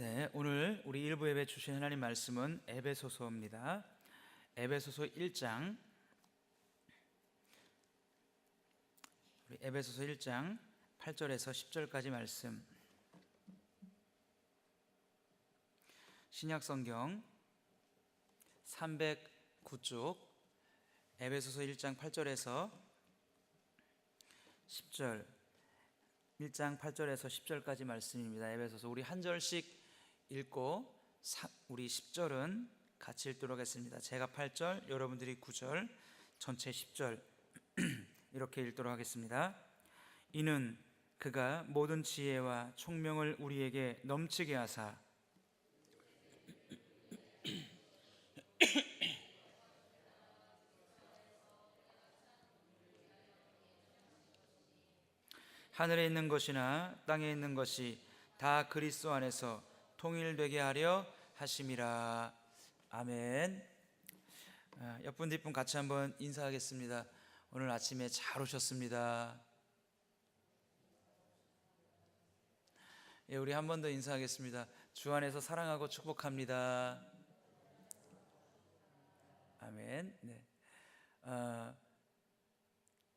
네, 오늘 우리 일부 예배 주신 하나님 말씀은 에베소서입니다. 에베소서 1장, 우리 에베소서 1장 8절에서 10절까지 말씀. 신약성경 309쪽 에베소서 1장 8절에서 10절, 1장 8절에서 10절까지 말씀입니다. 에베소서 우리 한 절씩 읽고 우리 10절은 같이 읽도록 하겠습니다. 제가 8절, 여러분들이 9절, 전체 10절 이렇게 읽도록 하겠습니다. 이는 그가 모든 지혜와 총명을 우리에게 넘치게 하사 하늘에 있는 것이나 땅에 있는 것이 다 그리스도 안에서 통일되게 하려 하심이라. 아멘. 옆분 뒷분 같이 한번 인사하겠습니다. 오늘 아침에 잘 오셨습니다. 우리 한 번 더 인사하겠습니다. 주 안에서 사랑하고 축복합니다. 아멘. 네.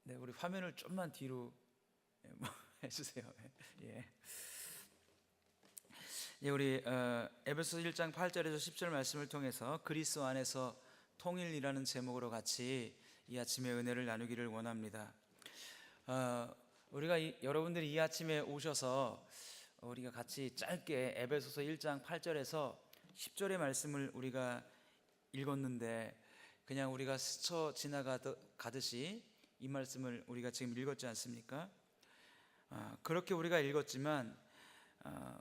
네, 우리 화면을 좀만 뒤로 해주세요. 예. 우리 에베소서 1장 8절에서 10절 말씀을 통해서 그리스도 안에서 통일이라는 제목으로 같이 이 아침에 은혜를 나누기를 원합니다. 우리가 여러분들이 이 아침에 오셔서 우리가 같이 짧게 에베소서 1장 8절에서 10절의 말씀을 우리가 읽었는데 그냥 우리가 스쳐 지나가듯이 이 말씀을 우리가 지금 읽었지 않습니까? 그렇게 우리가 읽었지만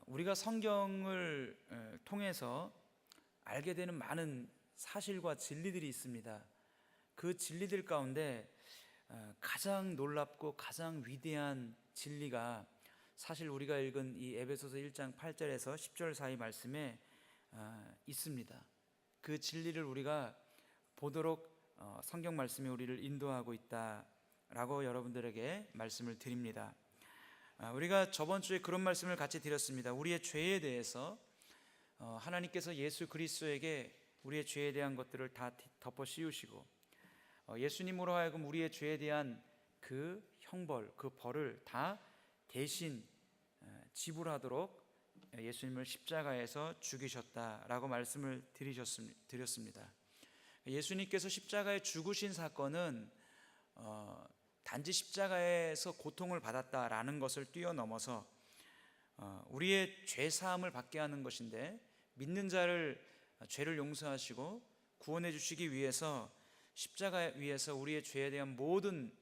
우리가 성경을 통해서 알게 되는 많은 사실과 진리들이 있습니다. 그 진리들 가운데 가장 놀랍고 가장 위대한 진리가 사실 우리가 읽은 이 에베소서 1장 8절에서 10절 사이 말씀에 있습니다. 그 진리를 우리가 보도록 성경 말씀이 우리를 인도하고 있다라고 여러분들에게 말씀을 드립니다. 우리가 저번 주에 그런 말씀을 같이 드렸습니다. 우리의 죄에 대해서 하나님께서 예수 그리스도에게 우리의 죄에 대한 것들을 다 덮어 씌우시고 예수님으로 하여금 우리의 죄에 대한 그 형벌, 그 벌을 다 대신 지불하도록 예수님을 십자가에서 죽이셨다라고 말씀을 드렸습니다. 예수님께서 십자가에 죽으신 사건은 단지 십자가에서 고통을 받았다라는 것을 뛰어넘어서 우리의 죄 사함을 받게 하는 것인데, 믿는 자를 죄를 용서하시고 구원해 주시기 위해서 십자가 위에서 우리의 죄에 대한 모든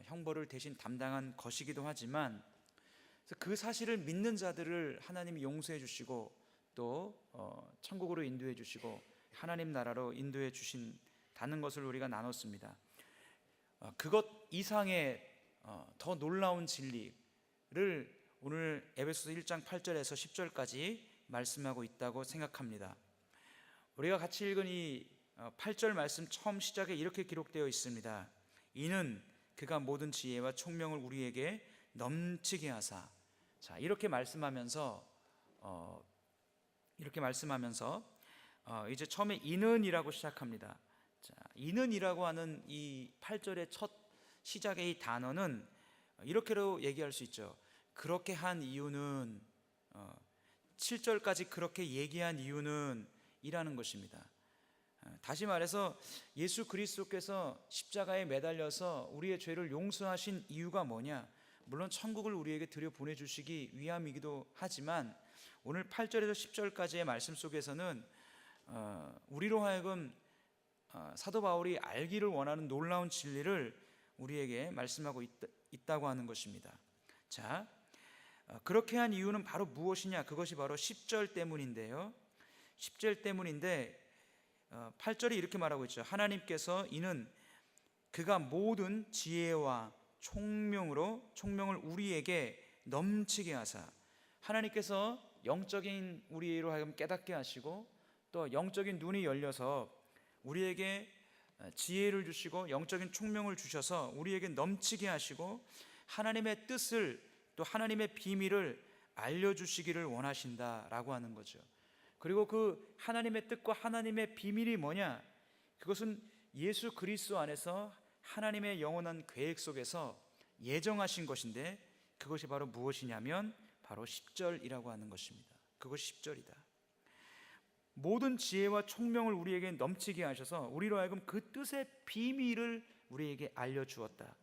형벌을 대신 담당한 것이기도 하지만, 그 사실을 믿는 자들을 하나님이 용서해 주시고 또 천국으로 인도해 주시고 하나님 나라로 인도해 주신다는 것을 우리가 나눴습니다. 그것 이상의 더 놀라운 진리를 오늘 에베소서 1장 8절에서 10절까지 말씀하고 있다고 생각합니다. 우리가 같이 읽은 이 8절 말씀 처음 시작에 이렇게 기록되어 있습니다. 이는 그가 모든 지혜와 총명을 우리에게 넘치게 하사. 자, 이렇게 말씀하면서 이제 처음에 이는이라고 시작합니다. 자, 이는이라고 하는 이 8절의 첫 시작의 이 단어는 이렇게로 얘기할 수 있죠. 그렇게 한 이유는 7절까지 그렇게 얘기한 이유는 이라는 것입니다. 다시 말해서 예수 그리스도께서 십자가에 매달려서 우리의 죄를 용서하신 이유가 뭐냐? 물론 천국을 우리에게 들여보내주시기 위함이기도 하지만 오늘 8절에서 10절까지의 말씀 속에서는 우리로 하여금 사도 바울이 알기를 원하는 놀라운 진리를 우리에게 말씀하고 있다고 하는 것입니다. 자, 그렇게 한 이유는 바로 무엇이냐? 그것이 바로 10절 때문인데요. 10절 때문인데 8절이 이렇게 말하고 있죠. 하나님께서 이는 그가 모든 지혜와 총명을 우리에게 넘치게 하사. 하나님께서 영적인 우리로 하여금 깨닫게 하시고 또 영적인 눈이 열려서 우리에게 지혜를 주시고 영적인 총명을 주셔서 우리에게 넘치게 하시고 하나님의 뜻을 또 하나님의 비밀을 알려주시기를 원하신다라고 하는 거죠. 그리고 그 하나님의 뜻과 하나님의 비밀이 뭐냐? 그것은 예수 그리스도 안에서 하나님의 영원한 계획 속에서 예정하신 것인데, 그것이 바로 무엇이냐면 바로 10절이라고 하는 것입니다. 그것이 10절이다. 모든 지혜와 총명을 우리에게 넘치게 하셔서 우리로 하여금 그 뜻의 비밀을 우리에게 알려주었다.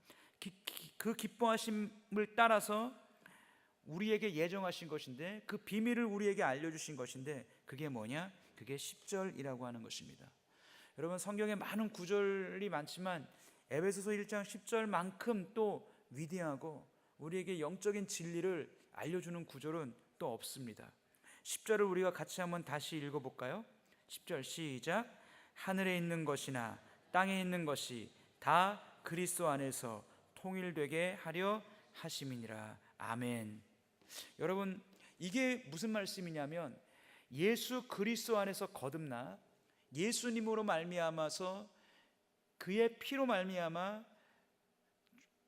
그 기뻐하심을 따라서 우리에게 예정하신 것인데, 그 비밀을 우리에게 알려주신 것인데, 그게 뭐냐? 그게 10절이라고 하는 것입니다. 여러분, 성경에 많은 구절이 많지만 에베소서 1장 10절만큼 또 위대하고 우리에게 영적인 진리를 알려주는 구절은 또 없습니다. 10절을 우리가 같이 한번 다시 읽어볼까요? 10절 시작. 하늘에 있는 것이나 땅에 있는 것이 다 그리스도 안에서 통일되게 하려 하심이니라. 아멘. 여러분, 이게 무슨 말씀이냐면 예수 그리스도 안에서 거듭나 예수님으로 말미암아서 그의 피로 말미암아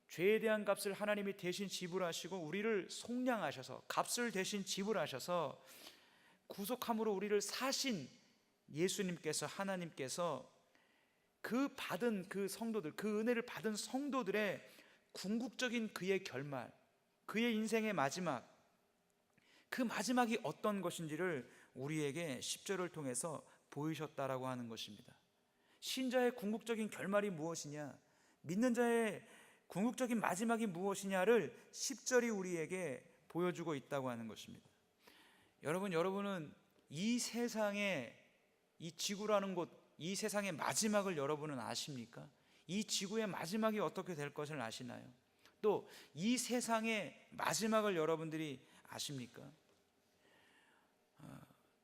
죄에 대한 값을 하나님이 대신 지불하시고 우리를 속량하셔서 값을 대신 지불하셔서 구속함으로 우리를 사신 예수님께서, 하나님께서 그 받은 그 성도들, 그 은혜를 받은 성도들의 궁극적인 그의 결말, 그의 인생의 마지막, 그 마지막이 어떤 것인지를 우리에게 10절을 통해서 보이셨다라고 하는 것입니다. 신자의 궁극적인 결말이 무엇이냐, 믿는 자의 궁극적인 마지막이 무엇이냐를 10절이 우리에게 보여주고 있다고 하는 것입니다. 여러분은 이 세상의, 이 지구라는 곳, 이 세상의 마지막을 여러분은 아십니까? 이 지구의 마지막이 어떻게 될 것을 아시나요? 또 이 세상의 마지막을 여러분들이 아십니까?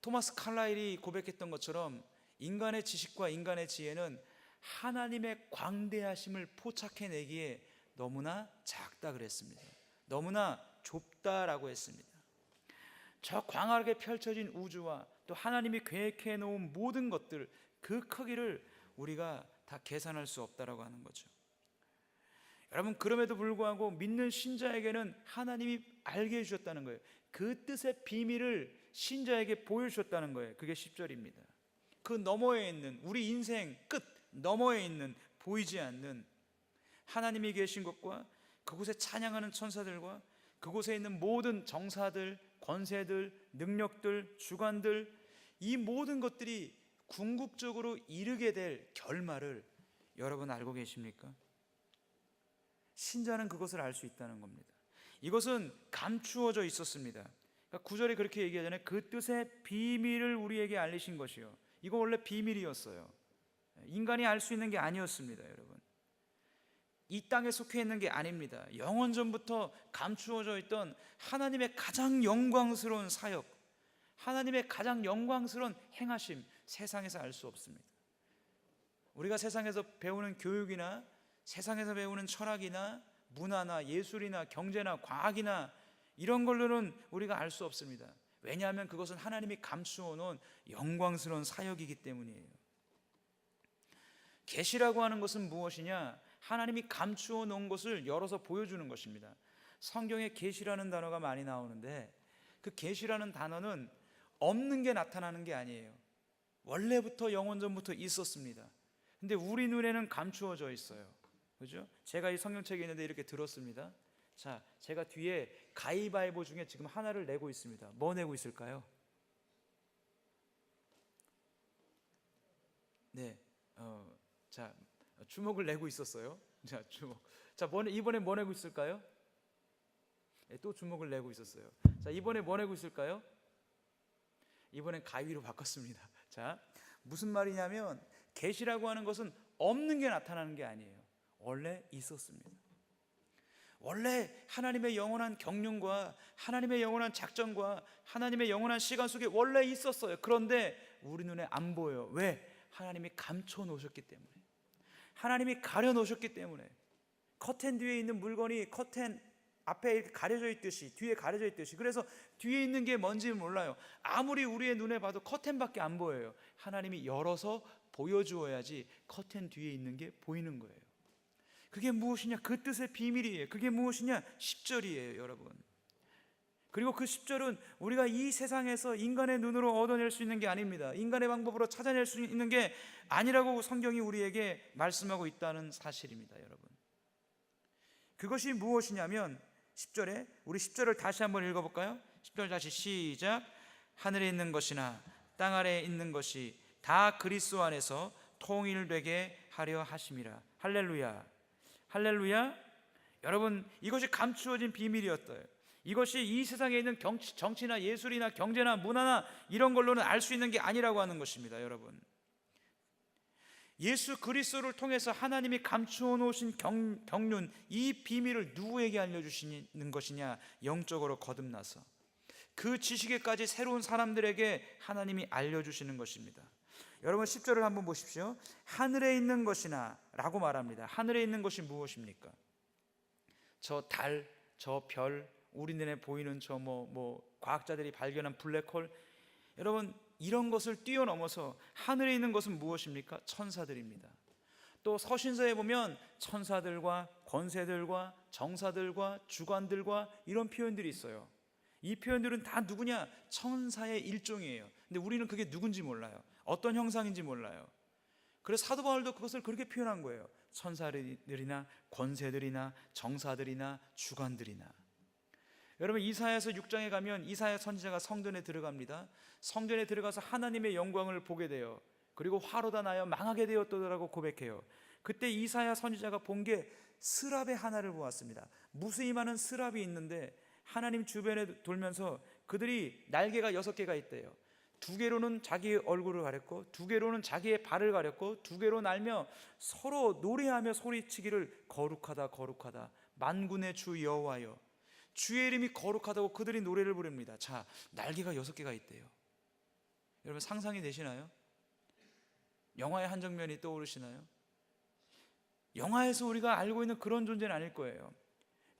토마스 칼라일이 고백했던 것처럼 인간의 지식과 인간의 지혜는 하나님의 광대하심을 포착해내기에 너무나 작다 그랬습니다. 너무나 좁다라고 했습니다. 저 광활하게 펼쳐진 우주와 또 하나님이 계획해 놓은 모든 것들, 그 크기를 우리가 다 계산할 수 없다라고 하는 거죠. 여러분, 그럼에도 불구하고 믿는 신자에게는 하나님이 알게 해주셨다는 거예요. 그 뜻의 비밀을 신자에게 보여주셨다는 거예요. 그게 10절입니다. 그 너머에 있는, 우리 인생 끝 너머에 있는 보이지 않는 하나님이 계신 것과 그곳에 찬양하는 천사들과 그곳에 있는 모든 정사들, 권세들, 능력들, 주관들, 이 모든 것들이 궁극적으로 이르게 될 결말을 여러분 알고 계십니까? 신자는 그것을 알 수 있다는 겁니다. 이것은 감추어져 있었습니다. 그러니까 9절에 그렇게 얘기하잖아요. 그 뜻의 비밀을 우리에게 알리신 것이요. 이거 원래 비밀이었어요. 인간이 알 수 있는 게 아니었습니다. 여러분, 이 땅에 속해 있는 게 아닙니다. 영원 전부터 감추어져 있던 하나님의 가장 영광스러운 사역, 하나님의 가장 영광스러운 행하심, 세상에서 알 수 없습니다. 우리가 세상에서 배우는 교육이나 세상에서 배우는 철학이나 문화나 예술이나 경제나 과학이나 이런 걸로는 우리가 알 수 없습니다. 왜냐하면 그것은 하나님이 감추어 놓은 영광스러운 사역이기 때문이에요. 계시라고 하는 것은 무엇이냐? 하나님이 감추어 놓은 것을 열어서 보여주는 것입니다. 성경에 계시라는 단어가 많이 나오는데 그 계시라는 단어는 없는 게 나타나는 게 아니에요. 원래부터 영원전부터 있었습니다. 근데 우리 눈에는 감추어져 있어요. 그죠? 제가 이 성경책에 있는데 이렇게 들었습니다. 자, 제가 뒤에 가위바위보 중에 지금 하나를 내고 있습니다. 뭐 내고 있을까요? 네, 자, 주먹을 내고 있었어요. 자, 주먹. 자, 이번에 뭐 내고 있을까요? 네, 또 주먹을 내고 있었어요. 자, 이번에 뭐 내고 있을까요? 이번엔 가위로 바꿨습니다. 자, 무슨 말이냐면 계시라고 하는 것은 없는 게 나타나는 게 아니에요. 원래 있었습니다. 원래 하나님의 영원한 경륜과 하나님의 영원한 작전과 하나님의 영원한 시간 속에 원래 있었어요. 그런데 우리 눈에 안 보여요. 왜? 하나님이 감춰 놓으셨기 때문에, 하나님이 가려 놓으셨기 때문에. 커튼 뒤에 있는 물건이 커튼 앞에 이렇게 가려져 있듯이, 뒤에 가려져 있듯이, 그래서 뒤에 있는 게 뭔지 몰라요. 아무리 우리의 눈에 봐도 커튼밖에 안 보여요. 하나님이 열어서 보여주어야지 커튼 뒤에 있는 게 보이는 거예요. 그게 무엇이냐? 그 뜻의 비밀이에요. 그게 무엇이냐? 10절이에요, 여러분. 그리고 그 10절은 우리가 이 세상에서 인간의 눈으로 얻어낼 수 있는 게 아닙니다. 인간의 방법으로 찾아낼 수 있는 게 아니라고 성경이 우리에게 말씀하고 있다는 사실입니다. 여러분, 그것이 무엇이냐면 10절에, 우리 10절을 다시 한번 읽어볼까요? 10절 다시 시작. 하늘에 있는 것이나 땅 아래에 있는 것이 다 그리스도 안에서 통일되게 하려 하심이라. 할렐루야, 할렐루야. 여러분, 이것이 감추어진 비밀이었어요. 이것이 이 세상에 있는 정치나 예술이나 경제나 문화나 이런 걸로는 알 수 있는 게 아니라고 하는 것입니다. 여러분, 예수 그리스도를 통해서 하나님이 감추어 놓으신 경륜, 이 비밀을 누구에게 알려주시는 것이냐? 영적으로 거듭나서 그 지식에까지 새로운 사람들에게 하나님이 알려주시는 것입니다. 여러분, 10절을 한번 보십시오. 하늘에 있는 것이나 라고 말합니다. 하늘에 있는 것이 무엇입니까? 저 달, 저 별, 우리 눈에 보이는 저 과학자들이 발견한 블랙홀, 여러분, 이런 것을 뛰어넘어서 하늘에 있는 것은 무엇입니까? 천사들입니다. 또 서신서에 보면 천사들과 권세들과 정사들과 주관들과 이런 표현들이 있어요. 이 표현들은 다 누구냐? 천사의 일종이에요. 근데 우리는 그게 누군지 몰라요. 어떤 형상인지 몰라요. 그래서 사도 바울도 그것을 그렇게 표현한 거예요. 천사들이나 권세들이나 정사들이나 주관들이나. 여러분, 이사야서 6장에 가면 이사야 선지자가 성전에 들어갑니다. 성전에 들어가서 하나님의 영광을 보게 돼요. 그리고 화로 다 나여 망하게 되었더라고 고백해요. 그때 이사야 선지자가 본 게 스랍의 하나를 보았습니다. 무수히 많은 스랍이 있는데 하나님 주변에 돌면서 그들이 날개가 6개가 있대요. 2개로는 자기의 얼굴을 가렸고 2개로는 자기의 발을 가렸고 2개로 날며 서로 노래하며 소리치기를 거룩하다 거룩하다 만군의 주 여호와여. 주의 이름이 거룩하다고 그들이 노래를 부릅니다. 자, 날개가 6개가 있대요. 여러분, 상상이 되시나요? 영화의 한 장면이 떠오르시나요? 영화에서 우리가 알고 있는 그런 존재는 아닐 거예요.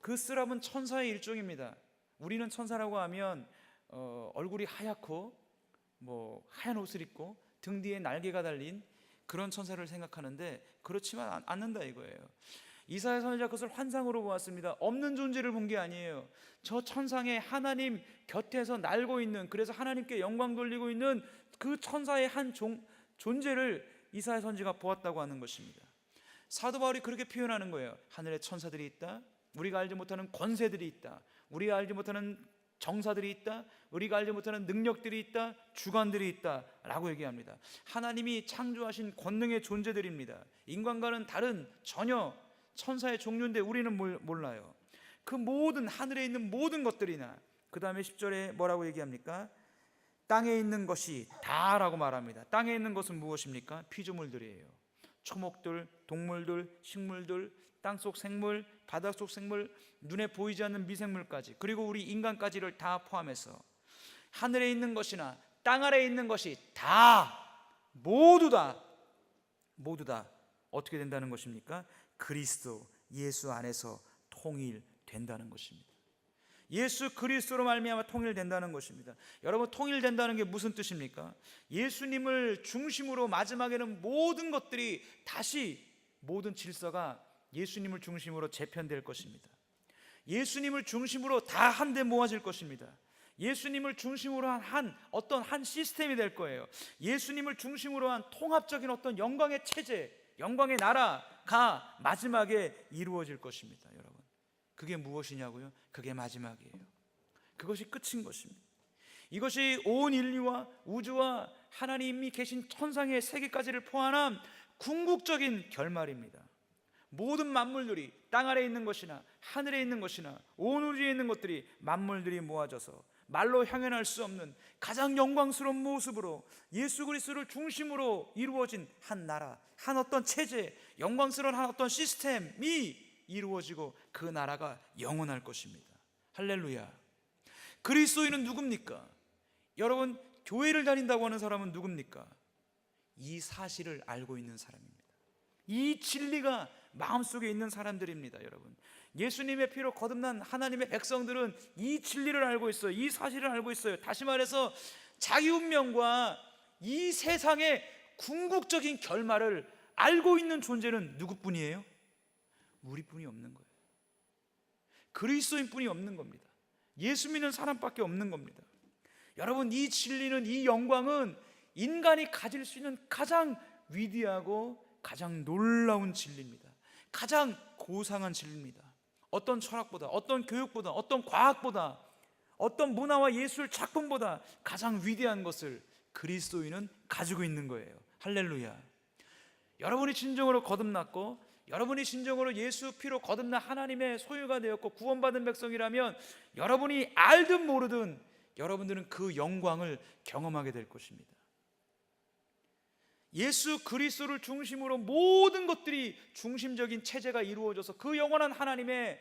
그 스랍은 천사의 일종입니다. 우리는 천사라고 하면 얼굴이 하얗고 하얀 옷을 입고 등 뒤에 날개가 달린 그런 천사를 생각하는데 그렇지만 않는다 이거예요. 이사야 선지자 그것을 환상으로 보았습니다. 없는 존재를 본 게 아니에요. 저 천상에 하나님 곁에서 날고 있는, 그래서 하나님께 영광 돌리고 있는 그 천사의 한 존재를 이사야 선지자가 보았다고 하는 것입니다. 사도 바울이 그렇게 표현하는 거예요. 하늘에 천사들이 있다, 우리가 알지 못하는 권세들이 있다, 우리가 알지 못하는 정사들이 있다, 우리가 알지 못하는 능력들이 있다, 주관들이 있다 라고 얘기합니다. 하나님이 창조하신 권능의 존재들입니다. 인간과는 다른 전혀 천사의 종류인데 우리는 몰라요. 그 모든 하늘에 있는 모든 것들이나, 그 다음에 10절에 뭐라고 얘기합니까? 땅에 있는 것이 다라고 말합니다. 땅에 있는 것은 무엇입니까? 피조물들이에요. 초목들, 동물들, 식물들, 땅속 생물, 바닷속 생물, 눈에 보이지 않는 미생물까지, 그리고 우리 인간까지를 다 포함해서 하늘에 있는 것이나 땅 아래에 있는 것이 다, 모두 다 어떻게 된다는 것입니까? 그리스도 예수 안에서 통일된다는 것입니다. 예수 그리스도로 말미암아 통일된다는 것입니다. 여러분, 통일된다는 게 무슨 뜻입니까? 예수님을 중심으로 마지막에는 모든 것들이 다시, 모든 질서가 예수님을 중심으로 재편될 것입니다. 예수님을 중심으로 다 한데 모아질 것입니다. 예수님을 중심으로 한 어떤 한 시스템이 될 거예요. 예수님을 중심으로 한 통합적인 어떤 영광의 체제, 영광의 나라가 마지막에 이루어질 것입니다. 여러분, 그게 무엇이냐고요? 그게 마지막이에요. 그것이 끝인 것입니다. 이것이 온 인류와 우주와 하나님이 계신 천상의 세계까지를 포함한 궁극적인 결말입니다. 모든 만물들이, 땅 아래에 있는 것이나 하늘에 있는 것이나 온 우주에 있는 것들이, 만물들이 모아져서 말로 향연할 수 없는 가장 영광스러운 모습으로 예수 그리스도를 중심으로 이루어진 한 나라, 한 어떤 체제, 영광스러운 한 어떤 시스템이 이루어지고 그 나라가 영원할 것입니다. 할렐루야. 그리스도인은 누굽니까? 여러분, 교회를 다닌다고 하는 사람은 누굽니까? 이 사실을 알고 있는 사람입니다. 이 진리가 마음속에 있는 사람들입니다. 여러분, 예수님의 피로 거듭난 하나님의 백성들은 이 진리를 알고 있어요. 이 사실을 알고 있어요. 다시 말해서 자기 운명과 이 세상의 궁극적인 결말을 알고 있는 존재는 누구뿐이에요? 우리뿐이 없는 거예요. 그리스도인뿐이 없는 겁니다. 예수 믿는 사람밖에 없는 겁니다. 여러분, 이 진리는, 이 영광은 인간이 가질 수 있는 가장 위대하고 가장 놀라운 진리입니다. 가장 고상한 진리입니다. 어떤 철학보다, 어떤 교육보다, 어떤 과학보다, 어떤 문화와 예술 작품보다 가장 위대한 것을 그리스도인은 가지고 있는 거예요. 할렐루야. 여러분이 진정으로 거듭났고, 여러분이 진정으로 예수 피로 거듭난 하나님의 소유가 되었고 구원받은 백성이라면, 여러분이 알든 모르든 여러분들은 그 영광을 경험하게 될 것입니다. 예수 그리스도를 중심으로 모든 것들이 중심적인 체제가 이루어져서 그 영원한 하나님의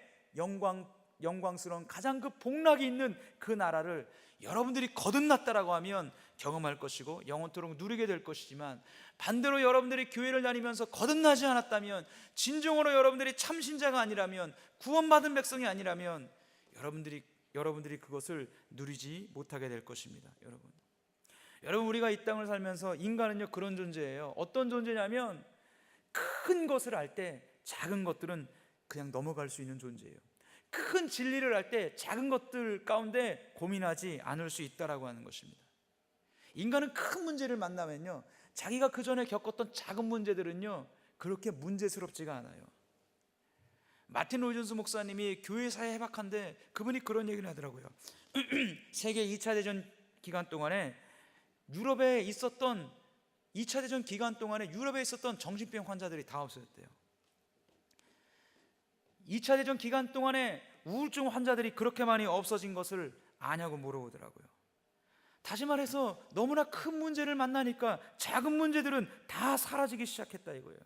영광스러운 가장 그 복락이 있는 그 나라를 여러분들이 거듭났다라고 하면 경험할 것이고 영원토록 누리게 될 것이지만, 반대로 여러분들이 교회를 다니면서 거듭나지 않았다면, 진정으로 여러분들이 참신자가 아니라면, 구원받은 백성이 아니라면 여러분들이 그것을 누리지 못하게 될 것입니다. 여러분, 우리가 이 땅을 살면서 인간은요, 그런 존재예요. 어떤 존재냐면, 큰 것을 알 때 작은 것들은 그냥 넘어갈 수 있는 존재예요. 큰 진리를 알 때 작은 것들 가운데 고민하지 않을 수 있다라고 하는 것입니다. 인간은 큰 문제를 만나면요, 자기가 그 전에 겪었던 작은 문제들은요 그렇게 문제스럽지가 않아요. 마틴 로이존스 목사님이 교회사에 해박한데 그분이 그런 얘기를 하더라고요. 세계 2차 대전 기간 동안에 유럽에 있었던 2차 대전 기간 동안에 유럽에 있었던 정신병 환자들이 다 없어졌대요. 2차 대전 기간 동안에 우울증 환자들이 그렇게 많이 없어진 것을 아냐고 물어보더라고요. 다시 말해서 너무나 큰 문제를 만나니까 작은 문제들은 다 사라지기 시작했다 이거예요.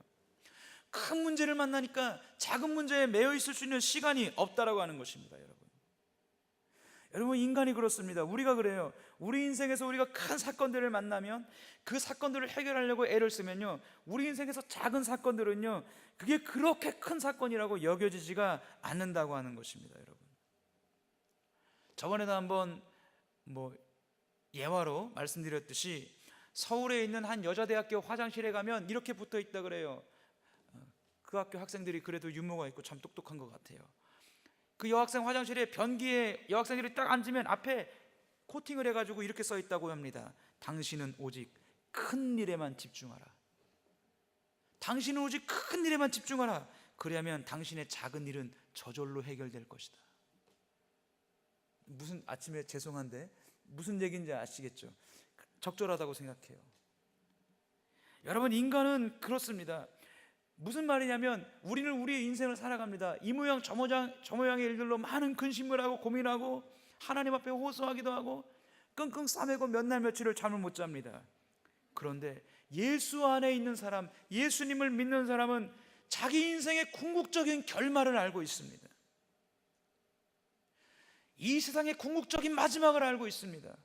큰 문제를 만나니까 작은 문제에 매여 있을 수 있는 시간이 없다라고 하는 것입니다. 여러분, 인간이 그렇습니다. 우리가 그래요. 우리 인생에서 우리가 큰 사건들을 만나면 그 사건들을 해결하려고 애를 쓰면요, 우리 인생에서 작은 사건들은요 그게 그렇게 큰 사건이라고 여겨지지가 않는다고 하는 것입니다. 여러분, 저번에도 한번 예화로 말씀드렸듯이 서울에 있는 한 여자대학교 화장실에 가면 이렇게 붙어 있다 그래요. 그 학교 학생들이 그래도 유머가 있고 참 똑똑한 것 같아요. 그 여학생 화장실에 변기에 여학생들이 딱 앉으면 앞에 코팅을 해가지고 이렇게 써 있다고 합니다. 당신은 오직 큰 일에만 집중하라. 당신은 오직 큰 일에만 집중하라. 그래야면 당신의 작은 일은 저절로 해결될 것이다. 무슨, 아침에 죄송한데 무슨 얘기인지 아시겠죠? 적절하다고 생각해요. 여러분, 인간은 그렇습니다. 무슨 말이냐면, 우리는 우리의 인생을 살아갑니다. 이 모양 저 모양의 일들로 많은 근심을 하고 고민하고 하나님 앞에 호소하기도 하고 끙끙 싸매고 몇 날 며칠을 잠을 못 잡니다. 그런데 예수 안에 있는 사람, 예수님을 믿는 사람은 자기 인생의 궁극적인 결말을 알고 있습니다. 이 세상의 궁극적인 마지막을 알고 있습니다.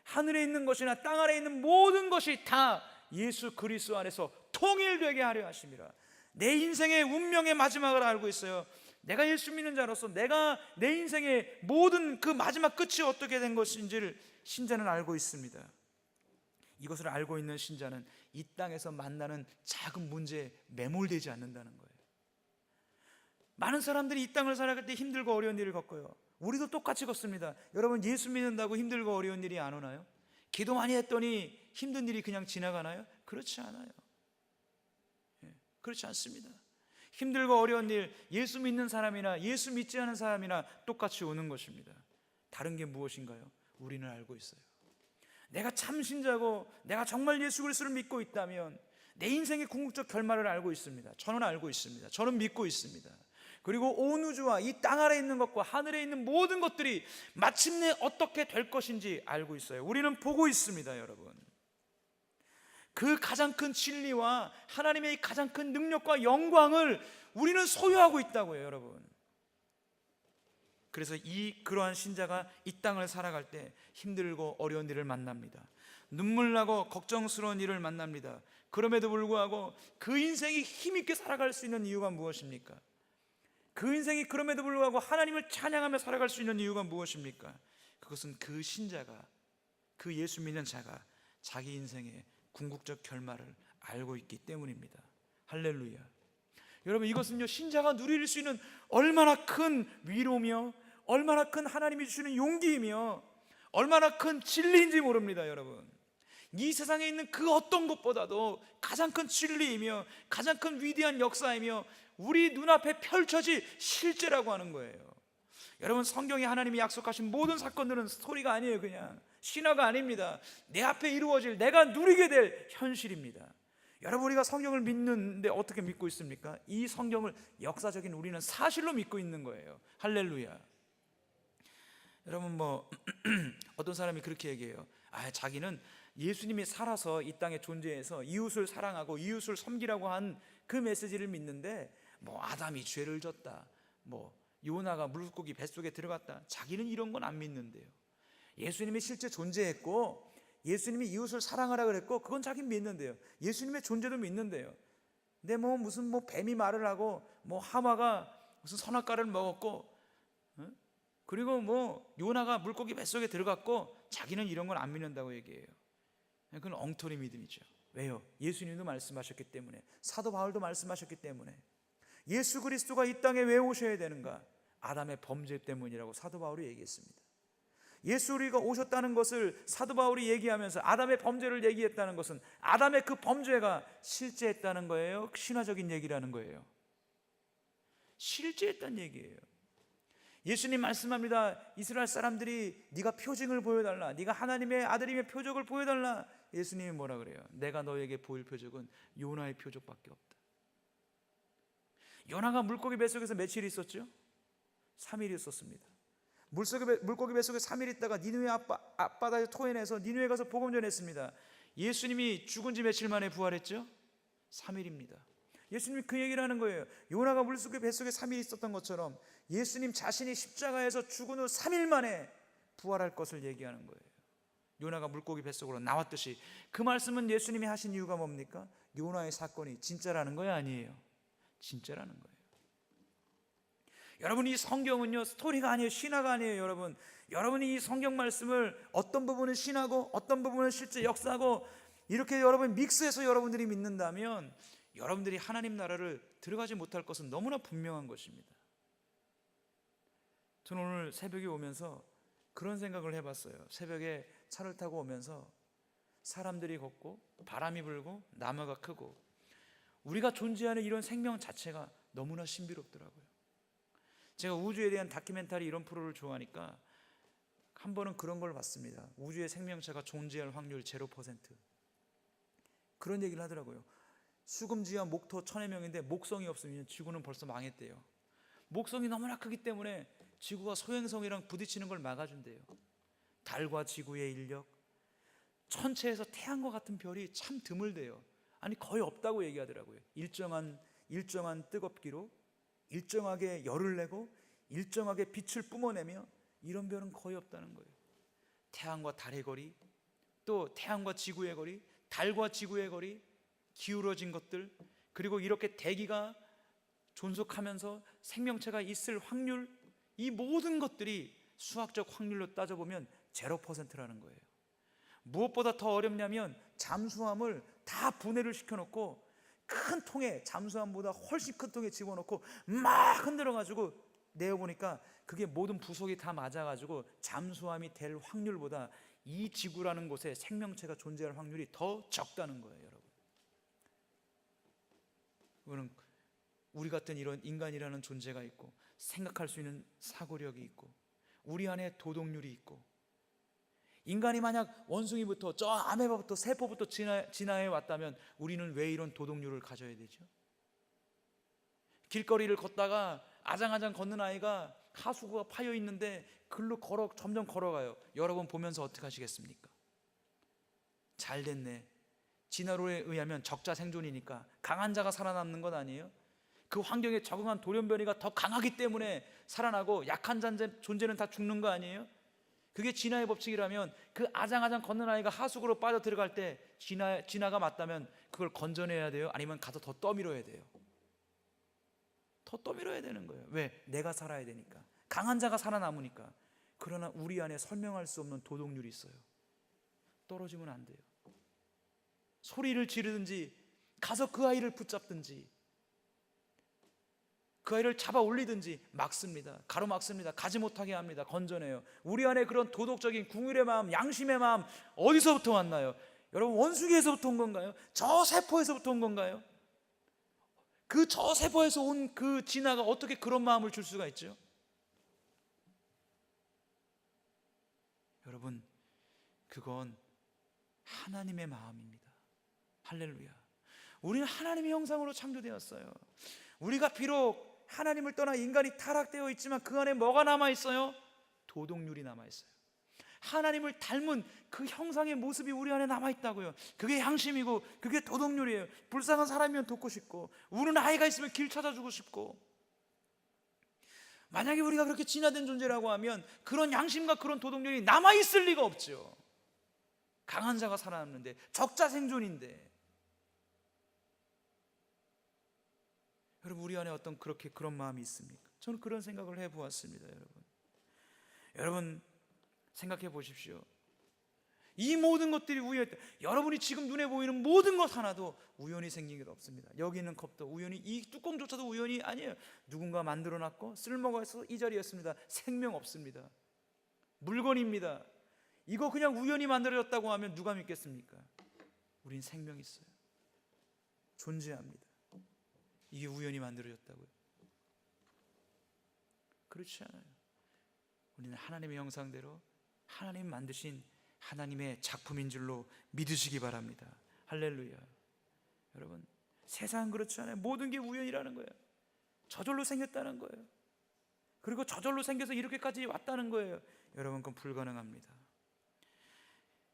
하늘에 있는 것이나 땅 아래에 있는 모든 것이 다 예수 그리스도 안에서 통일되게 하려 하심이라. 내 인생의 운명의 마지막을 알고 있어요. 내가 예수 믿는 자로서 내가 내 인생의 모든 그 마지막 끝이 어떻게 된 것인지를 신자는 알고 있습니다. 이것을 알고 있는 신자는 이 땅에서 만나는 작은 문제에 매몰되지 않는다는 거예요. 많은 사람들이 이 땅을 살아갈 때 힘들고 어려운 일을 겪어요. 우리도 똑같이 겪습니다. 여러분, 예수 믿는다고 힘들고 어려운 일이 안 오나요? 기도 많이 했더니 힘든 일이 그냥 지나가나요? 그렇지 않아요. 그렇지 않습니다. 힘들고 어려운 일, 예수 믿는 사람이나 예수 믿지 않은 사람이나 똑같이 오는 것입니다. 다른 게 무엇인가요? 우리는 알고 있어요. 내가 참 신자고 내가 정말 예수 그리스도를 믿고 있다면 내 인생의 궁극적 결말을 알고 있습니다. 저는 알고 있습니다. 저는 믿고 있습니다. 그리고 온 우주와 이 땅 아래에 있는 것과 하늘에 있는 모든 것들이 마침내 어떻게 될 것인지 알고 있어요. 우리는 보고 있습니다. 여러분, 그 가장 큰 진리와 하나님의 가장 큰 능력과 영광을 우리는 소유하고 있다고요. 여러분, 그래서 그러한 신자가 이 땅을 살아갈 때 힘들고 어려운 일을 만납니다. 눈물 나고 걱정스러운 일을 만납니다. 그럼에도 불구하고 그 인생이 힘있게 살아갈 수 있는 이유가 무엇입니까? 그 인생이 그럼에도 불구하고 하나님을 찬양하며 살아갈 수 있는 이유가 무엇입니까? 그것은 그 신자가, 그 예수 믿는 자가 자기 인생의 궁극적 결말을 알고 있기 때문입니다. 할렐루야. 여러분, 이것은요 신자가 누릴 수 있는 얼마나 큰 위로며 얼마나 큰 하나님이 주시는 용기이며 얼마나 큰 진리인지 모릅니다. 여러분, 이 세상에 있는 그 어떤 것보다도 가장 큰 진리이며 가장 큰 위대한 역사이며 우리 눈앞에 펼쳐질 실제라고 하는 거예요. 여러분, 성경에 하나님이 약속하신 모든 사건들은 스토리가 아니에요. 그냥 신화가 아닙니다. 내 앞에 이루어질, 내가 누리게 될 현실입니다. 여러분, 우리가 성경을 믿는데 어떻게 믿고 있습니까? 이 성경을 역사적인 우리는 사실로 믿고 있는 거예요. 할렐루야. 여러분, 어떤 사람이 그렇게 얘기해요. 자기는 예수님이 살아서 이 땅에 존재해서 이웃을 사랑하고 이웃을 섬기라고 한 그 메시지를 믿는데, 아담이 죄를 졌다, 요나가 물고기 뱃속에 들어갔다, 자기는 이런 건 안 믿는데요. 예수님이 실제 존재했고 예수님이 이웃을 사랑하라 그랬고 그건 자기는 믿는데요. 예수님의 존재도 믿는데요. 근데 무슨 뱀이 말을 하고 하마가 무슨 선악과를 먹었고, 그리고 요나가 물고기 뱃속에 들어갔고 자기는 이런 건 안 믿는다고 얘기해요. 그건 엉터리 믿음이죠. 왜요? 예수님도 말씀하셨기 때문에, 사도 바울도 말씀하셨기 때문에. 예수 그리스도가 이 땅에 왜 오셔야 되는가? 아담의 범죄 때문이라고 사도 바울이 얘기했습니다. 예수 우리가 오셨다는 것을 사도 바울이 얘기하면서 아담의 범죄를 얘기했다는 것은 아담의 그 범죄가 실제했다는 거예요? 신화적인 얘기라는 거예요? 실제했다는 얘기예요. 예수님 말씀합니다. 이스라엘 사람들이 네가 표징을 보여달라, 네가 하나님의 아들임의 표적을 보여달라. 예수님이 뭐라 그래요? 내가 너에게 보일 표적은 요나의 표적밖에 없다. 요나가 물고기 뱃속에서 며칠 있었죠? 3일 있었습니다. 물고기 뱃속에 3일 있다가 니느웨 앞바다에 토해내서 니느웨 가서 복음 전했습니다. 예수님이 죽은 지 며칠 만에 부활했죠? 3일입니다. 예수님이 그 얘기를 하는 거예요. 요나가 물고기 뱃속에 3일 있었던 것처럼 예수님 자신이 십자가에서 죽은 후 3일 만에 부활할 것을 얘기하는 거예요. 요나가 물고기 뱃속으로 나왔듯이. 그 말씀은 예수님이 하신 이유가 뭡니까? 요나의 사건이 진짜라는 거예요, 아니에요? 진짜라는 거예요. 여러분, 이 성경은요 스토리가 아니에요, 신화가 아니에요. 여러분이 이 성경 말씀을 어떤 부분은 신화고 어떤 부분은 실제 역사고 이렇게 여러분 믹스해서 여러분들이 믿는다면 여러분들이 하나님 나라를 들어가지 못할 것은 너무나 분명한 것입니다. 저는 오늘 새벽에 오면서 그런 생각을 해봤어요. 새벽에 차를 타고 오면서 사람들이 걷고 바람이 불고 나무가 크고 우리가 존재하는 이런 생명 자체가 너무나 신비롭더라고요. 제가 우주에 대한 다큐멘터리 이런 프로를 좋아하니까 한 번은 그런 걸 봤습니다. 우주의 생명체가 존재할 확률 0%. 그런 얘기를 하더라고요. 수금지와 목토 천의 명인데 목성이 없으면 지구는 벌써 망했대요. 목성이 너무나 크기 때문에 지구가 소행성이랑 부딪히는 걸 막아준대요. 달과 지구의 인력, 천체에서 태양과 같은 별이 참 드물대요. 아니 거의 없다고 얘기하더라고요. 일정한 뜨겁기로 일정하게 열을 내고 일정하게 빛을 뿜어내며 이런 별은 거의 없다는 거예요. 태양과 달의 거리, 또 태양과 지구의 거리, 달과 지구의 거리, 기울어진 것들, 그리고 이렇게 대기가 존속하면서 생명체가 있을 확률, 이 모든 것들이 수학적 확률로 따져보면 0%라는 거예요. 무엇보다 더 어렵냐면 잠수함을 다 분해를 시켜놓고 큰 통에, 잠수함보다 훨씬 큰 통에 집어넣고 막 흔들어가지고 내어보니까 그게 모든 부속이 다 맞아가지고 잠수함이 될 확률보다 이 지구라는 곳에 생명체가 존재할 확률이 더 적다는 거예요. 여러분, 이거는 우리 같은 이런 인간이라는 존재가 있고 생각할 수 있는 사고력이 있고 우리 안에 도덕률이 있고, 인간이 만약 원숭이부터 저 아메바부터 세포부터 진화해 왔다면 우리는 왜 이런 도덕률을 가져야 되죠? 길거리를 걷다가 아장아장 걷는 아이가 하수구가 파여 있는데 글로 점점 걸어가요. 여러분 보면서 어떻게 하시겠습니까? 잘 됐네, 진화론에 의하면 적자 생존이니까 강한 자가 살아남는 것 아니에요? 그 환경에 적응한 돌연변이가 더 강하기 때문에 살아나고 약한 존재는 다 죽는 거 아니에요? 그게 진화의 법칙이라면 그 아장아장 걷는 아이가 하수구로 빠져 들어갈 때 진화가 맞다면 그걸 건져내야 돼요? 아니면 가서 더 떠밀어야 돼요? 더 떠밀어야 되는 거예요. 왜? 내가 살아야 되니까, 강한 자가 살아남으니까. 그러나 우리 안에 설명할 수 없는 도덕률이 있어요. 떨어지면 안 돼요. 소리를 지르든지 가서 그 아이를 붙잡든지 그 아이를 잡아 올리든지 막습니다. 가로막습니다. 가지 못하게 합니다. 건져내요. 우리 안에 그런 도덕적인 궁율의 마음, 양심의 마음 어디서부터 왔나요? 여러분, 원숭이에서부터 온 건가요? 저 세포에서부터 온 건가요? 그 저 세포에서 온 그 진화가 어떻게 그런 마음을 줄 수가 있죠? 여러분, 그건 하나님의 마음입니다. 할렐루야. 우리는 하나님의 형상으로 창조되었어요. 우리가 비록 하나님을 떠나 인간이 타락되어 있지만 그 안에 뭐가 남아있어요? 도덕률이 남아있어요. 하나님을 닮은 그 형상의 모습이 우리 안에 남아있다고요. 그게 양심이고 그게 도덕률이에요. 불쌍한 사람이면 돕고 싶고, 우는 아이가 있으면 길 찾아주고 싶고. 만약에 우리가 그렇게 진화된 존재라고 하면 그런 양심과 그런 도덕률이 남아있을 리가 없죠. 강한 자가 살아남는데, 적자 생존인데. 여러분, 우리 안에 어떤 그런 마음이 있습니까? 저는 그런 생각을 해보았습니다. 여러분 생각해 보십시오. 이 모든 것들이 우연히, 여러분이 지금 눈에 보이는 모든 것 하나도 우연히 생긴 게 없습니다. 여기 있는 컵도 우연히, 이 뚜껑조차도 우연히 아니에요. 누군가 만들어놨고 쓸모가 있어서 이 자리였습니다. 생명 없습니다. 물건입니다. 이거 그냥 우연히 만들어졌다고 하면 누가 믿겠습니까? 우린 생명이 있어요. 존재합니다. 이게 우연히 만들어졌다고요? 그렇지 않아요. 우리는 하나님의 형상대로 하나님 만드신 하나님의 작품인 줄로 믿으시기 바랍니다. 할렐루야. 여러분, 세상은 그렇지 않아요. 모든 게 우연이라는 거예요. 저절로 생겼다는 거예요. 그리고 저절로 생겨서 이렇게까지 왔다는 거예요. 여러분, 그건 불가능합니다.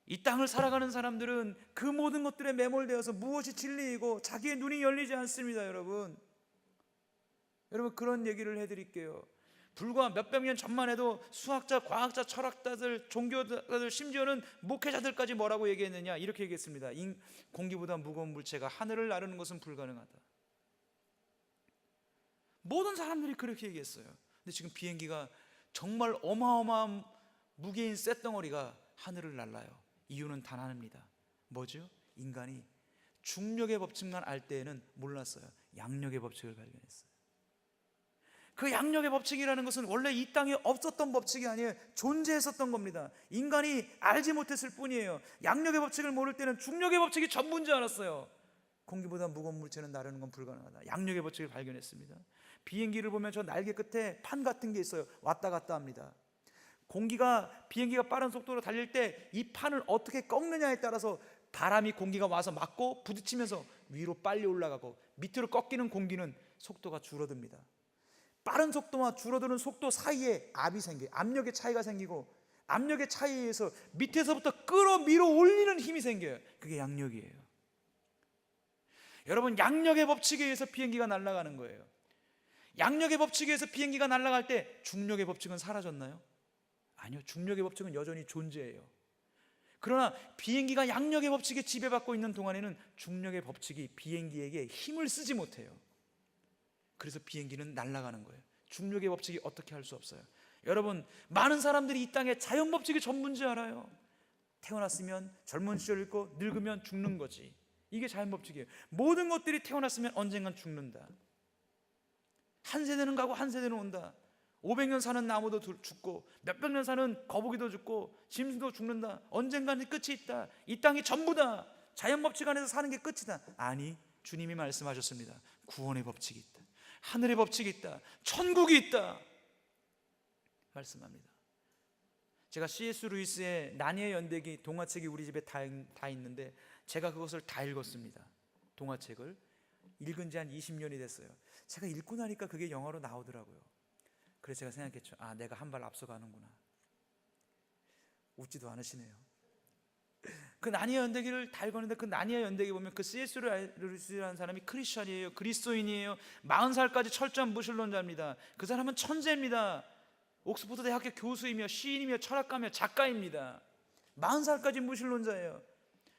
이 땅을 살아가는 사람들은 그 모든 것들에 매몰되어서 무엇이 진리이고 자기의 눈이 열리지 않습니다. 여러분, 그런 얘기를 해드릴게요. 불과 몇백 년 전만 해도 수학자, 과학자, 철학자들, 종교자들, 심지어는 목회자들까지 뭐라고 얘기했느냐, 이렇게 얘기했습니다. 공기보다 무거운 물체가 하늘을 나르는 것은 불가능하다. 모든 사람들이 그렇게 얘기했어요. 근데 지금 비행기가 정말 어마어마한 무게인 쇳덩어리가 하늘을 날라요. 이유는 단 하나입니다. 뭐죠? 인간이 중력의 법칙만 알 때에는 몰랐어요. 양력의 법칙을 발견했어요. 그 양력의 법칙이라는 것은 원래 이 땅에 없었던 법칙이 아니에요. 존재했었던 겁니다. 인간이 알지 못했을 뿐이에요. 양력의 법칙을 모를 때는 중력의 법칙이 전부인 줄 알았어요. 공기보다 무거운 물체는 나르는 건 불가능하다. 양력의 법칙을 발견했습니다. 비행기를 보면 저 날개 끝에 판 같은 게 있어요. 왔다 갔다 합니다. 비행기가 빠른 속도로 달릴 때 이 판을 어떻게 꺾느냐에 따라서 바람이 공기가 와서 맞고 부딪히면서 위로 빨리 올라가고, 밑으로 꺾이는 공기는 속도가 줄어듭니다. 빠른 속도와 줄어드는 속도 사이에 압력의 차이가 생기고, 압력의 차이에 의해서 밑에서부터 끌어밀어 올리는 힘이 생겨요. 그게 양력이에요. 여러분, 양력의 법칙에 의해서 비행기가 날아가는 거예요. 양력의 법칙에 의해서 비행기가 날아갈 때 중력의 법칙은 사라졌나요? 아니요. 중력의 법칙은 여전히 존재해요. 그러나 비행기가 양력의 법칙에 지배받고 있는 동안에는 중력의 법칙이 비행기에게 힘을 쓰지 못해요. 그래서 비행기는 날아가는 거예요. 중력의 법칙이 어떻게 할 수 없어요. 여러분, 많은 사람들이 이 땅에 자연 법칙이 전부인지 알아요. 태어났으면 젊은 시절 있고 늙으면 죽는 거지. 이게 자연 법칙이에요. 모든 것들이 태어났으면 언젠간 죽는다. 한 세대는 가고 한 세대는 온다. 500년 사는 나무도 죽고, 몇백 년 사는 거북이도 죽고, 짐승도 죽는다. 언젠가는 끝이 있다. 이 땅이 전부다. 자연 법칙 안에서 사는 게 끝이다. 아니, 주님이 말씀하셨습니다. 구원의 법칙이 있다. 하늘의 법칙이 있다. 천국이 있다. 말씀합니다. 제가 C.S. 루이스의 나니의 연대기 동화책이 우리 집에 다 있는데, 제가 그것을 다 읽었습니다. 동화책을 읽은 지 한 20년이 됐어요. 제가 읽고 나니까 그게 영화로 나오더라고요. 그래서 제가 생각했죠. 아, 내가 한 발 앞서가는구나. 웃지도 않으시네요. 그 나니의 연대기를 다 읽었는데, 그 나니의 연대기 보면 그 C.S. 루이스라는 사람이 크리스천이에요. 그리스도인이에요. 40살까지 철저한 무신론자입니다. 그 사람은 천재입니다. 옥스퍼드 대학교 교수이며 시인이며 철학가며 작가입니다. 40살까지 무신론자예요.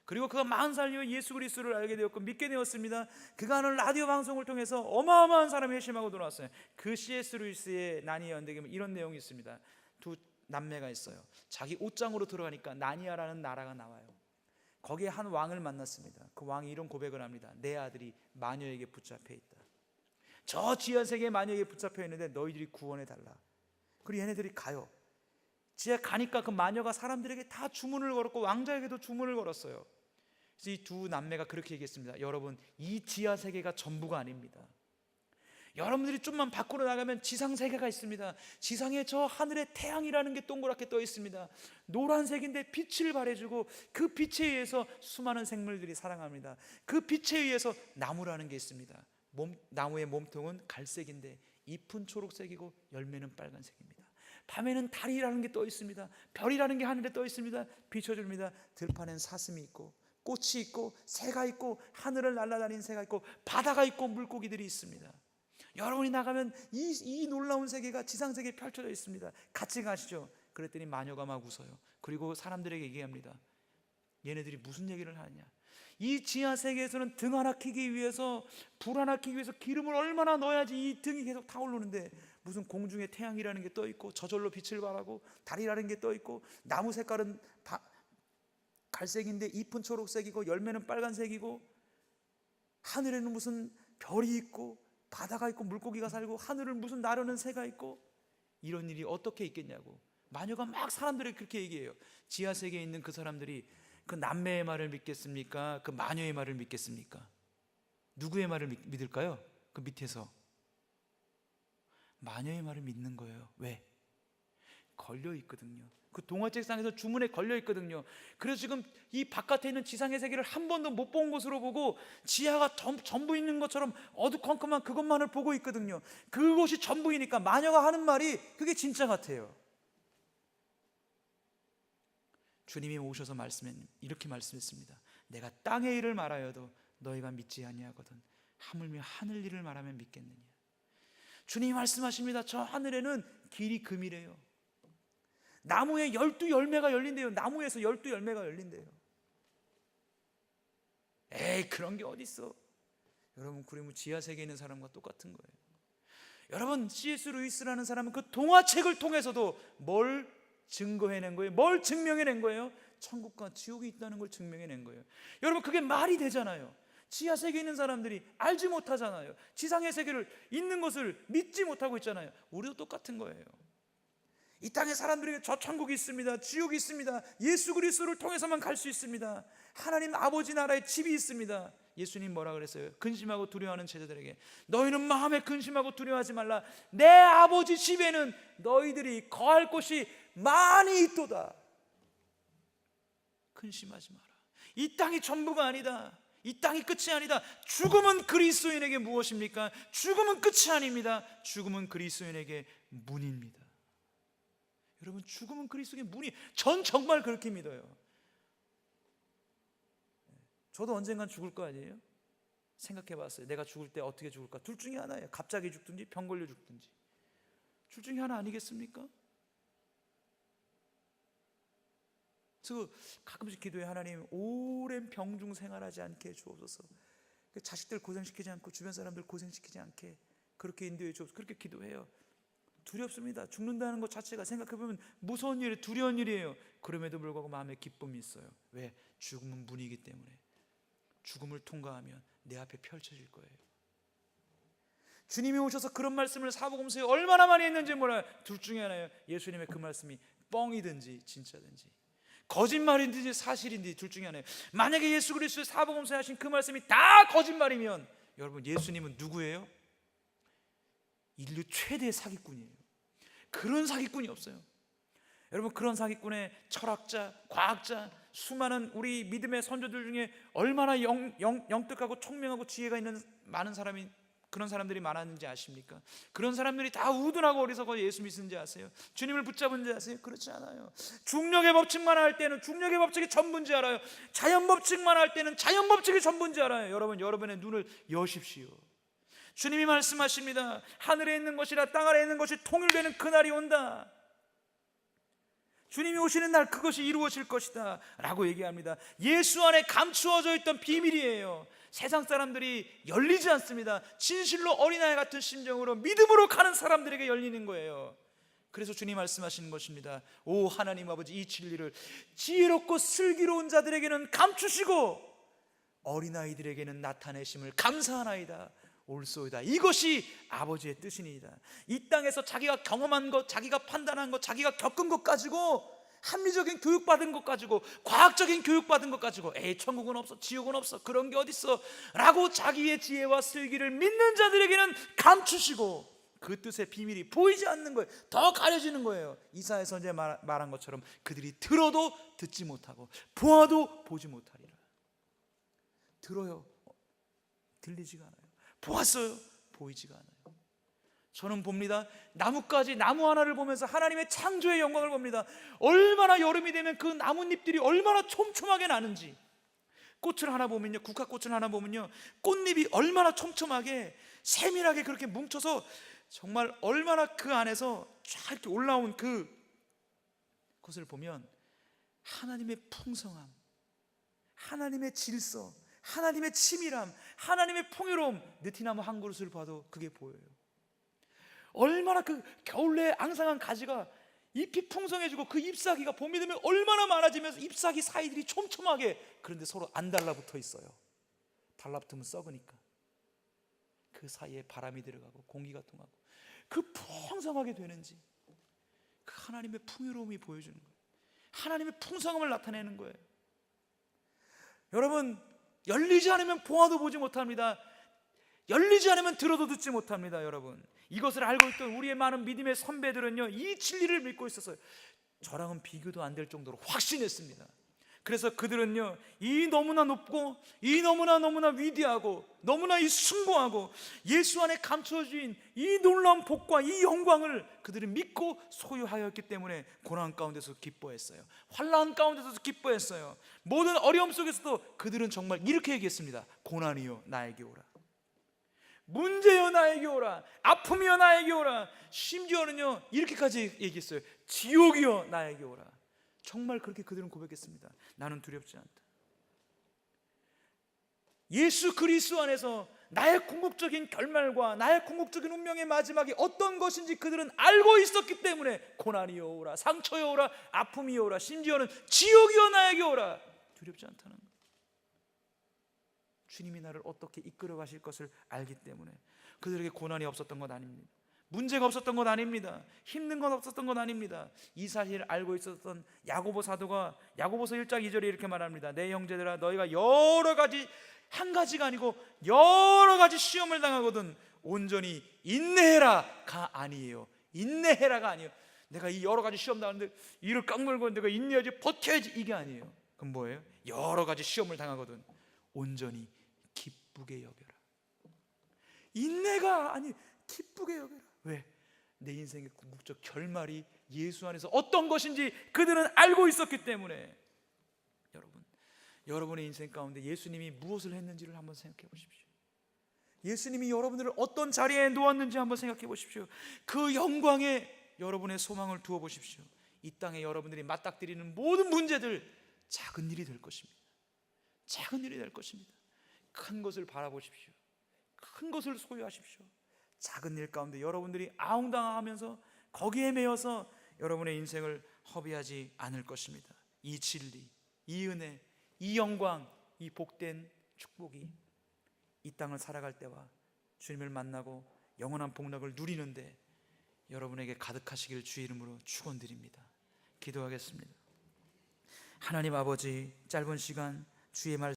그리고 그가 40살 이후에 예수 그리스도를 알게 되었고 믿게 되었습니다. 그가 하는 라디오 방송을 통해서 어마어마한 사람이 회심하고 돌아왔어요. 그 C.S. 루이스의 나니의 연대기에 이런 내용이 있습니다. 두 남매가 있어요. 자기 옷장으로 들어가니까 나니아라는 나라가 나와요. 거기에 한 왕을 만났습니다. 그 왕이 이런 고백을 합니다. 내 아들이 마녀에게 붙잡혀 있다. 저 지하 세계의 마녀에게 붙잡혀 있는데 너희들이 구원해 달라. 그리고 얘네들이 가요. 지하 가니까 그 마녀가 사람들에게 다 주문을 걸었고 왕자에게도 주문을 걸었어요. 그래서 이 두 남매가 그렇게 얘기했습니다. 여러분, 이 지하 세계가 전부가 아닙니다. 여러분들이 좀만 밖으로 나가면 지상 세계가 있습니다. 지상에 저 하늘에 태양이라는 게 동그랗게 떠 있습니다. 노란색인데 빛을 발해주고 그 빛에 의해서 수많은 생물들이 살아갑니다. 그 빛에 의해서 나무라는 게 있습니다. 나무의 몸통은 갈색인데 잎은 초록색이고 열매는 빨간색입니다. 밤에는 달이라는 게 떠 있습니다. 별이라는 게 하늘에 떠 있습니다. 비춰줍니다. 들판엔 사슴이 있고 꽃이 있고 새가 있고 하늘을 날아다니는 새가 있고 바다가 있고 물고기들이 있습니다. 여러분이 나가면 이 놀라운 세계가 지상세계에 펼쳐져 있습니다. 같이 가시죠. 그랬더니 마녀가 막 웃어요. 그리고 사람들에게 얘기합니다. 얘네들이 무슨 얘기를 하느냐, 이 지하 세계에서는 등 하나 키기 위해서, 불 하나 키기 위해서 기름을 얼마나 넣어야지 이 등이 계속 타오르는데 무슨 공중에 태양이라는 게 떠 있고 저절로 빛을 발하고 달이라는 게 떠 있고 나무 색깔은 갈색인데 잎은 초록색이고 열매는 빨간색이고 하늘에는 무슨 별이 있고 바다가 있고 물고기가 살고 하늘을 무슨 나르는 새가 있고, 이런 일이 어떻게 있겠냐고 마녀가 막 사람들에게 그렇게 얘기해요. 지하 세계에 있는 그 사람들이 그 남매의 말을 믿겠습니까? 그 마녀의 말을 믿겠습니까? 누구의 말을 믿을까요? 그 밑에서 마녀의 말을 믿는 거예요. 왜? 걸려 있거든요. 그 동화책상에서 주문에 걸려 있거든요. 그래서 지금 이 바깥에 있는 지상의 세계를 한 번도 못 본 곳으로 보고 지하가 전부 있는 것처럼 어두컴컴한 그것만을 보고 있거든요. 그것이 전부이니까 마녀가 하는 말이 그게 진짜 같아요. 주님이 오셔서 이렇게 말씀했습니다. 내가 땅의 일을 말하여도 너희가 믿지 아니하거든 하물며 하늘 일을 말하면 믿겠느냐. 주님이 말씀하십니다. 저 하늘에는 길이 금이래요. 나무에 12열매가 열린대요. 나무에서 12열매가 열린대요. 에이, 그런 게 어딨어. 여러분, 그러면 지하 세계에 있는 사람과 똑같은 거예요. 여러분, C.S. 루이스라는 사람은 그 동화책을 통해서도 뭘 증거해낸 거예요? 뭘 증명해낸 거예요? 천국과 지옥이 있다는 걸 증명해낸 거예요. 여러분, 그게 말이 되잖아요. 지하 세계에 있는 사람들이 알지 못하잖아요. 지상의 세계를 있는 것을 믿지 못하고 있잖아요. 우리도 똑같은 거예요. 이 땅의 사람들에게 저 천국이 있습니다. 지옥이 있습니다. 예수 그리스도를 통해서만 갈 수 있습니다. 하나님 아버지 나라에 집이 있습니다. 예수님 뭐라 그랬어요? 근심하고 두려워하는 제자들에게 너희는 마음에 근심하고 두려워하지 말라. 내 아버지 집에는 너희들이 거할 곳이 많이 있도다. 근심하지 마라. 이 땅이 전부가 아니다. 이 땅이 끝이 아니다. 죽음은 그리스도인에게 무엇입니까? 죽음은 끝이 아닙니다. 죽음은 그리스도인에게 문입니다. 여러분, 죽음은 그리스도의 문이, 전 정말 그렇게 믿어요. 저도 언젠간 죽을 거 아니에요? 생각해 봤어요. 내가 죽을 때 어떻게 죽을까? 둘 중에 하나예요. 갑자기 죽든지 병 걸려 죽든지. 둘 중에 하나 아니겠습니까? 그래서 가끔씩 기도해. 하나님, 오랜 병중 생활하지 않게 해주옵소서. 자식들 고생시키지 않고 주변 사람들 고생시키지 않게 그렇게 인도해 주옵소서. 그렇게 기도해요. 두렵습니다. 죽는다는 것 자체가 생각해보면 무서운 일이에요. 두려운 일이에요. 그럼에도 불구하고 마음에 기쁨이 있어요. 왜? 죽음은 문이기 때문에. 죽음을 통과하면 내 앞에 펼쳐질 거예요. 주님이 오셔서 그런 말씀을 사복음서에 얼마나 많이 했는지 몰라요. 둘 중에 하나예요. 예수님의 그 말씀이 뻥이든지 진짜든지, 거짓말인지 사실인지 둘 중에 하나예요. 만약에 예수 그리스도의 사복음서에 하신 그 말씀이 다 거짓말이면 여러분, 예수님은 누구예요? 인류 최대의 사기꾼이에요. 그런 사기꾼이 없어요. 여러분, 그런 사기꾼의 철학자, 과학자, 수많은 우리 믿음의 선조들 중에 얼마나 영특하고 총명하고 지혜가 있는 많은 사람이, 그런 사람들이 많았는지 아십니까? 그런 사람들이 다 우둔하고 어리석어 예수 믿는지 아세요? 주님을 붙잡은지 아세요? 그렇지 않아요. 중력의 법칙만 할 때는 중력의 법칙이 전부인지 알아요. 자연 법칙만 할 때는 자연 법칙이 전부인지 알아요. 여러분, 여러분의 눈을 여십시오. 주님이 말씀하십니다. 하늘에 있는 것이라 땅 아래에 있는 것이 통일되는 그날이 온다. 주님이 오시는 날 그것이 이루어질 것이다 라고 얘기합니다. 예수 안에 감추어져 있던 비밀이에요. 세상 사람들이 열리지 않습니다. 진실로 어린아이 같은 심정으로 믿음으로 가는 사람들에게 열리는 거예요. 그래서 주님 말씀하시는 것입니다. 오 하나님 아버지, 이 진리를 지혜롭고 슬기로운 자들에게는 감추시고 어린아이들에게는 나타내심을 감사하나이다. 옳소이다. 이것이 아버지의 뜻이니이다. 이 땅에서 자기가 경험한 것, 자기가 판단한 것, 자기가 겪은 것 가지고, 합리적인 교육받은 것 가지고, 과학적인 교육받은 것 가지고 에이 천국은 없어, 지옥은 없어, 그런 게 어딨어 라고 자기의 지혜와 슬기를 믿는 자들에게는 감추시고, 그 뜻의 비밀이 보이지 않는 거예요. 더 가려지는 거예요. 이사야 선지자 말한 것처럼 그들이 들어도 듣지 못하고 보아도 보지 못하리라. 들어요, 들리지가 않아요. 보았어요, 보이지가 않아요. 저는 봅니다. 나뭇가지, 나무 하나를 보면서 하나님의 창조의 영광을 봅니다. 얼마나 여름이 되면 그 나뭇잎들이 얼마나 촘촘하게 나는지, 꽃을 하나 보면요, 국화꽃을 하나 보면요, 꽃잎이 얼마나 촘촘하게 세밀하게 그렇게 뭉쳐서 정말 얼마나 그 안에서 쫙 이렇게 올라온 그것을 보면 하나님의 풍성함, 하나님의 질서, 하나님의 치밀함, 하나님의 풍요로움, 느티나무 한 그릇을 봐도 그게 보여요. 얼마나 그 겨울에 앙상한 가지가 잎이 풍성해지고 그 잎사귀가 봄이 되면 얼마나 많아지면서 잎사귀 사이들이 촘촘하게, 그런데 서로 안 달라붙어 있어요. 달라붙으면 썩으니까. 그 사이에 바람이 들어가고 공기가 통하고 그 풍성하게 되는지, 그 하나님의 풍요로움이 보여주는 거예요. 하나님의 풍성함을 나타내는 거예요. 여러분, 열리지 않으면 보아도 보지 못합니다. 열리지 않으면 들어도 듣지 못합니다. 여러분, 이것을 알고 있던 우리의 많은 믿음의 선배들은요, 이 진리를 믿고 있었어요. 저랑은 비교도 안 될 정도로 확신했습니다. 그래서 그들은요, 이 너무나 높고 이 너무나 위대하고 너무나 이 숭고하고 예수 안에 감춰진 이 놀라운 복과 이 영광을 그들은 믿고 소유하였기 때문에 고난 가운데서 기뻐했어요. 환난 가운데서도 기뻐했어요. 모든 어려움 속에서도 그들은 정말 이렇게 얘기했습니다. 고난이여 나에게 오라, 문제여 나에게 오라, 아픔이여 나에게 오라, 심지어는요 이렇게까지 얘기했어요. 지옥이여 나에게 오라. 정말 그렇게 그들은 고백했습니다. 나는 두렵지 않다. 예수 그리스도 안에서 나의 궁극적인 결말과 나의 궁극적인 운명의 마지막이 어떤 것인지 그들은 알고 있었기 때문에 고난이여 오라, 상처여 오라, 아픔이여 오라, 심지어는 지옥이여 나에게 오라, 두렵지 않다는 것. 주님이 나를 어떻게 이끌어 가실 것을 알기 때문에 그들에게 고난이 없었던 것 아닙니다. 문제가 없었던 것 아닙니다. 힘든 건 없었던 것 아닙니다. 이 사실을 알고 있었던 야고보 사도가 야고보서 1장 2절에 이렇게 말합니다. 내 형제들아, 너희가 여러 가지, 한 가지가 아니고 여러 가지 시험을 당하거든 온전히 인내해라가 아니에요. 인내해라가 아니에요. 내가 이 여러 가지 시험 당하는데 이를 깡물고 내가 인내하지, 버텨야지, 이게 아니에요. 그럼 뭐예요? 여러 가지 시험을 당하거든 온전히 기쁘게 여겨라. 인내가 아니 기쁘게 여겨라. 왜? 내 인생의 궁극적 결말이 예수 안에서 어떤 것인지 그들은 알고 있었기 때문에. 여러분, 여러분의 인생 가운데 예수님이 무엇을 했는지를 한번 생각해 보십시오. 예수님이 여러분들을 어떤 자리에 놓았는지 한번 생각해 보십시오. 그 영광에 여러분의 소망을 두어 보십시오. 이 땅에 여러분들이 맞닥뜨리는 모든 문제들 작은 일이 될 것입니다. 작은 일이 될 것입니다. 큰 것을 바라보십시오. 큰 것을 소유하십시오. 작은 일 가운데 여러분들이 아웅당하면서 거기에 매여서 여러분의 인생을 허비하지 않을 것입니다. 이 진리, 이 은혜, 이 영광, 이 복된 축복이 이 땅을 살아갈 때와 주님을 만나고 영원한 복락을 누리는데 여러분에게 가득하시길 주의 이름으로 축원드립니다. 기도하겠습니다. 하나님 아버지, 짧은 시간 주의 말씀